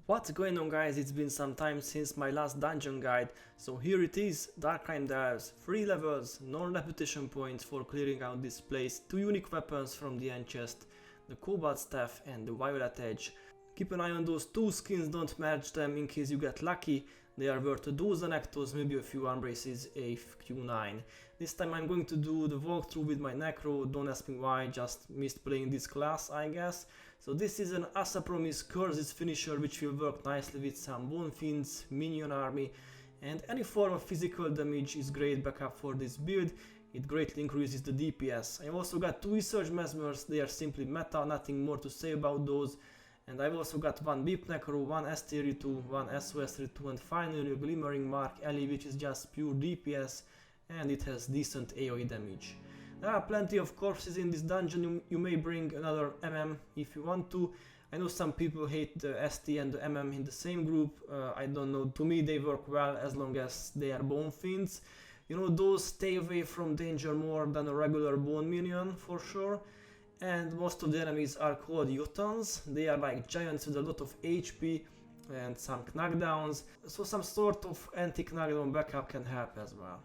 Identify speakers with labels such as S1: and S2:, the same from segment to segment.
S1: What's going on, guys? It's been some time since my last dungeon guide, so here it is. Darkrime Dives, 3 levels, no reputation points for clearing out this place, 2 unique weapons from the end chest, the Cobalt Staff and the Violet Edge. Keep an eye on those 2 skins, don't merge them in case you get lucky. They are worth a dozen Ectos, maybe a few Armbraces, a Q9. This time I'm going to do the walkthrough with my Necro, don't ask me why, just missed playing this class, I guess. So this is an Asapromis Curses finisher which will work nicely with some Bone Fiends, Minion Army, and any form of physical damage is great backup for this build. It greatly increases the DPS. I also got 2 Research Mesmers, they are simply meta, nothing more to say about those. And I've also got 1 Beep Necro, 1 ST-2, 1 SOS-2 and finally a Glimmering Mark Ellie which is just pure DPS and it has decent AoE damage. There are plenty of corpses in this dungeon, you may bring another MM if you want to. I know some people hate the ST and the MM in the same group, I don't know, to me they work well as long as they are Bone Fiends. You know, those stay away from danger more than a regular Bone Minion for sure. And most of the enemies are called Jotans. They are like giants with a lot of HP and some knockdowns, so some sort of anti-knockdown backup can help as well.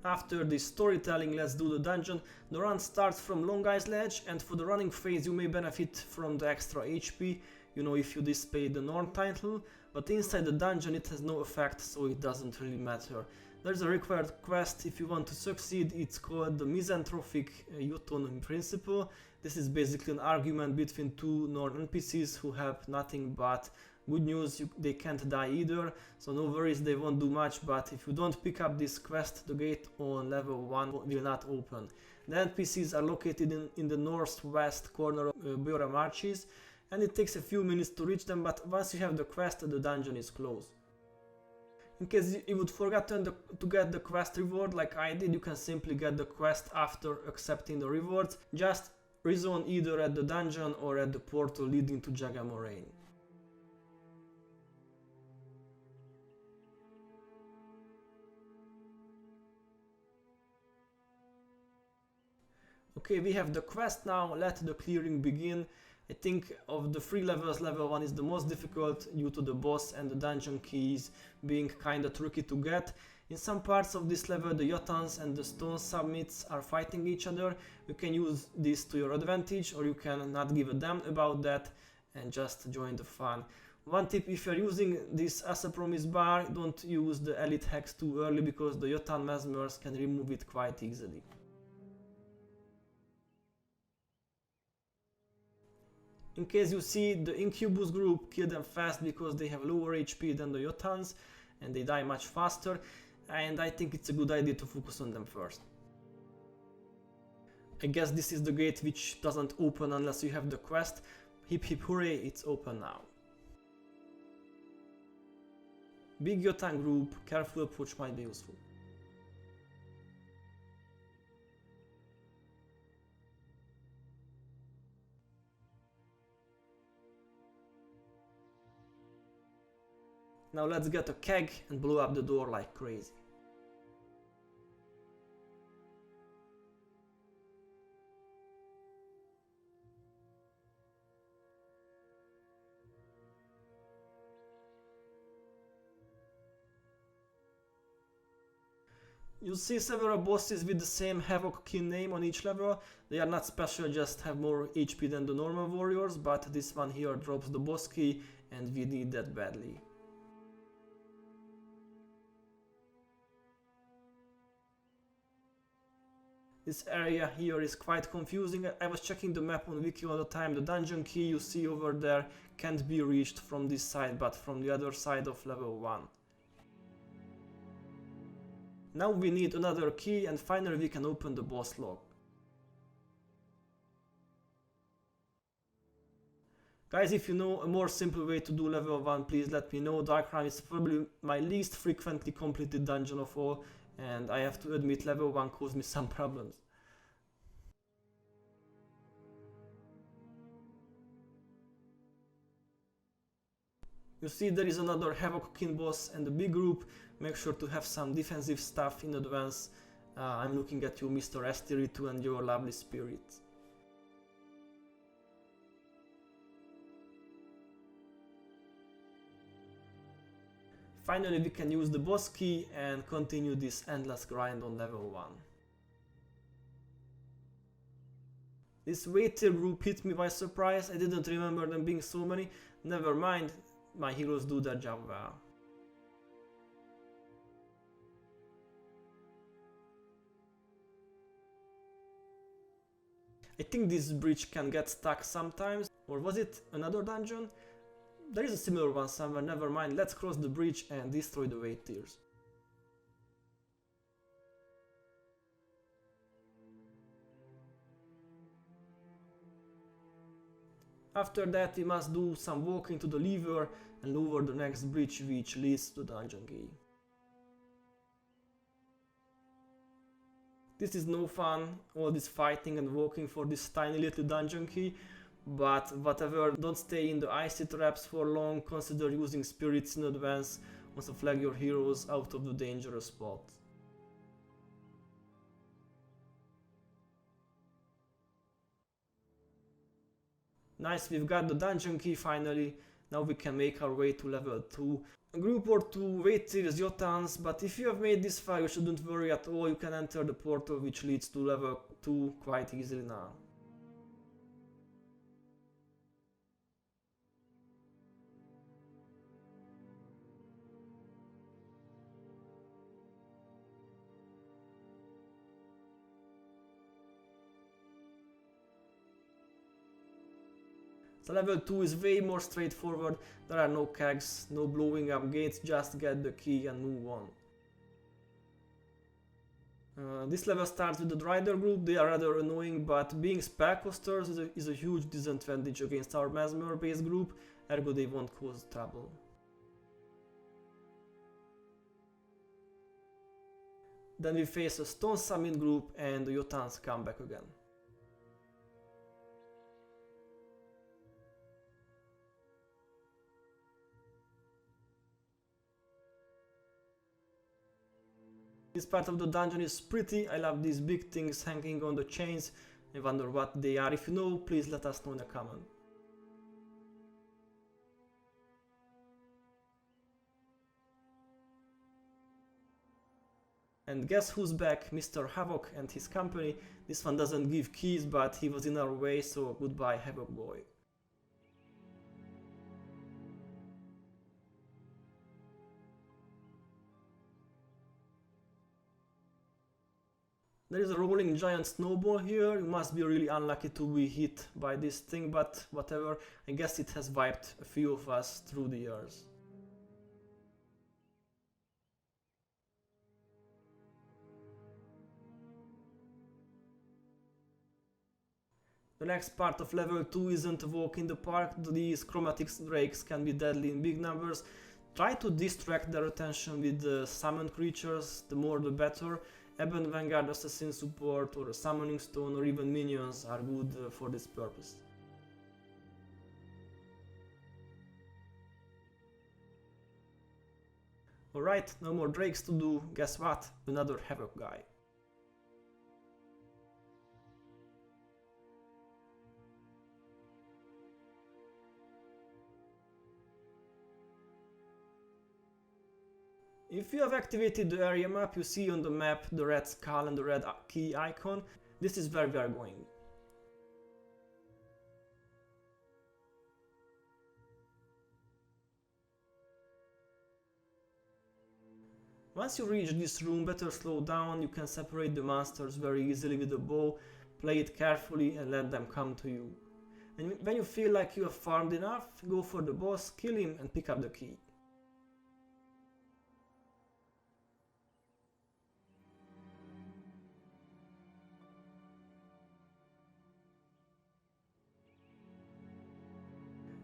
S1: After this storytelling, let's do the dungeon. The run starts from Long Ice Ledge, and for the running phase you may benefit from the extra HP, you know, if you display the Norn title, but inside the dungeon it has no effect, so it doesn't really matter. There's a required quest if you want to succeed, it's called the Misanthropic Jotunn in principle. This is basically an argument between 2 Norn NPCs who have nothing but good news, they can't die either, so no worries, they won't do much, but if you don't pick up this quest, the gate on level 1 will not open. The NPCs are located in the northwest corner of Biora Marshes, and it takes a few minutes to reach them, but once you have the quest, the dungeon is closed. In case you would forget to get the quest reward like I did, you can simply get the quest after accepting the rewards. Just rezone either at the dungeon or at the portal leading to Jaga Moraine. Okay, we have the quest now, let the clearing begin. I think of the 3 levels, level 1 is the most difficult due to the boss and the dungeon keys being kinda tricky to get. In some parts of this level the Jotans and the Stone Submits are fighting each other. You can use this to your advantage or you can not give a damn about that and just join the fun. One tip, if you're using this Asapromis bar, don't use the Elite Hex too early because the Jotunn Mesmers can remove it quite easily. In case you see the Incubus group, kill them fast because they have lower HP than the Jotuns and they die much faster, and I think it's a good idea to focus on them first. I guess this is the gate which doesn't open unless you have the quest. Hip hip hooray, it's open now. Big Jotun group, careful approach might be useful. Now let's get a keg and blow up the door like crazy. You'll see several bosses with the same Havoc Kin name on each level. They are not special, just have more HP than the normal warriors, but this one here drops the boss key and we need that badly. This area here is quite confusing. I was checking the map on wiki all the time. The dungeon key you see over there can't be reached from this side but from the other side of level 1. Now we need another key and finally we can open the boss log. Guys, if you know a more simple way to do level 1, please let me know. Darkrime is probably my least frequently completed dungeon of all, and I have to admit level 1 caused me some problems. You see there is another Havoc Kin boss and a big group. Make sure to have some defensive stuff in advance. I'm looking at you, Mr. ST-2 and your lovely spirit. Finally we can use the boss key and continue this endless grind on level 1. This weight tier group hit me by surprise, I didn't remember them being so many. Never mind, my heroes do their job well. I think this bridge can get stuck sometimes, or was it another dungeon? There is a similar one somewhere, never mind, let's cross the bridge and destroy the weight tiers. After that we must do some walking to the lever and lower the next bridge which leads to the dungeon key. This is no fun, all this fighting and walking for this tiny little dungeon key, but whatever, don't stay in the icy traps for long, consider using spirits in advance, also flag your heroes out of the dangerous spot. Nice, we've got the dungeon key finally, now we can make our way to level 2. A group or two weight tiers Jotans, but if you have made this far you shouldn't worry at all, you can enter the portal which leads to level 2 quite easily now. So level 2 is way more straightforward, there are no kegs, no blowing up gates, just get the key and move on. This level starts with the Rider group, they are rather annoying, but being spellcasters is a huge disadvantage against our Mesmer based group, ergo they won't cause trouble. Then we face a Stone Summit group and the Jotans come back again. This part of the dungeon is pretty, I love these big things hanging on the chains. I wonder what they are, if you know, please let us know in a comment. And guess who's back? Mr. Havoc and his company. This one doesn't give keys, but he was in our way, so goodbye Havoc boy. There is a rolling giant snowball here, you must be really unlucky to be hit by this thing, but whatever, I guess it has wiped a few of us through the years. The next part of level 2 isn't a walk in the park, these chromatic drakes can be deadly in big numbers. Try to distract their attention with the summoned creatures, the more the better. Ebon Vanguard Assassin support or a Summoning Stone or even minions are good for this purpose. Alright, no more drakes to do, guess what? Another Havoc guy. If you have activated the area map, you see on the map the red skull and the red key icon. This is where we are going. Once you reach this room, better slow down, you can separate the monsters very easily with a bow, play it carefully and let them come to you. And when you feel like you have farmed enough, go for the boss, kill him and pick up the key.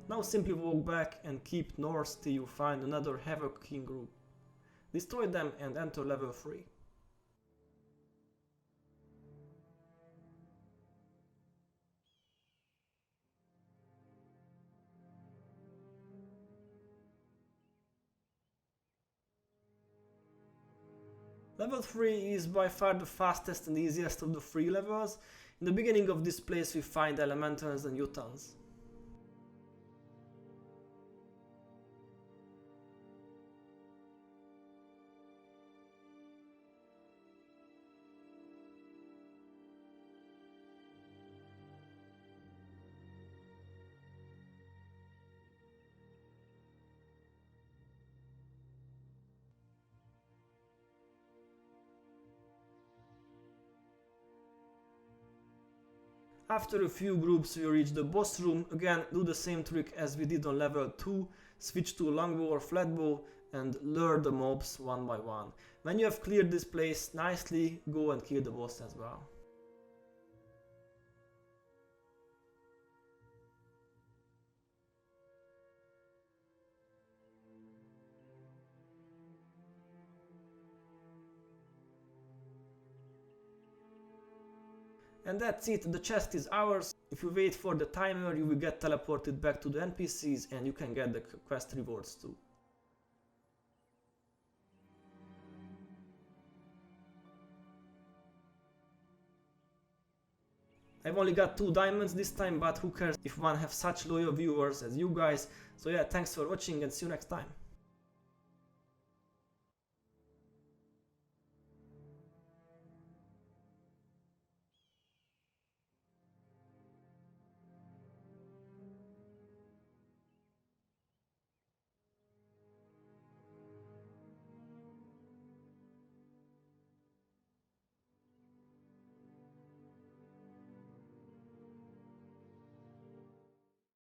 S1: Now simply walk back and keep north till you find another Havoc King group. Destroy them and enter level 3. Level 3 is by far the fastest and easiest of the 3 levels. In the beginning of this place we find elementals and Jotans. After a few groups you reach the boss room. Again, do the same trick as we did on level 2, switch to longbow or flatbow and lure the mobs one by one. When you have cleared this place nicely, go and kill the boss as well. And that's it, the chest is ours. If you wait for the timer, you will get teleported back to the NPCs and you can get the quest rewards too. I've only got 2 diamonds this time, but who cares if one have such loyal viewers as you guys. So yeah, thanks for watching and see you next time.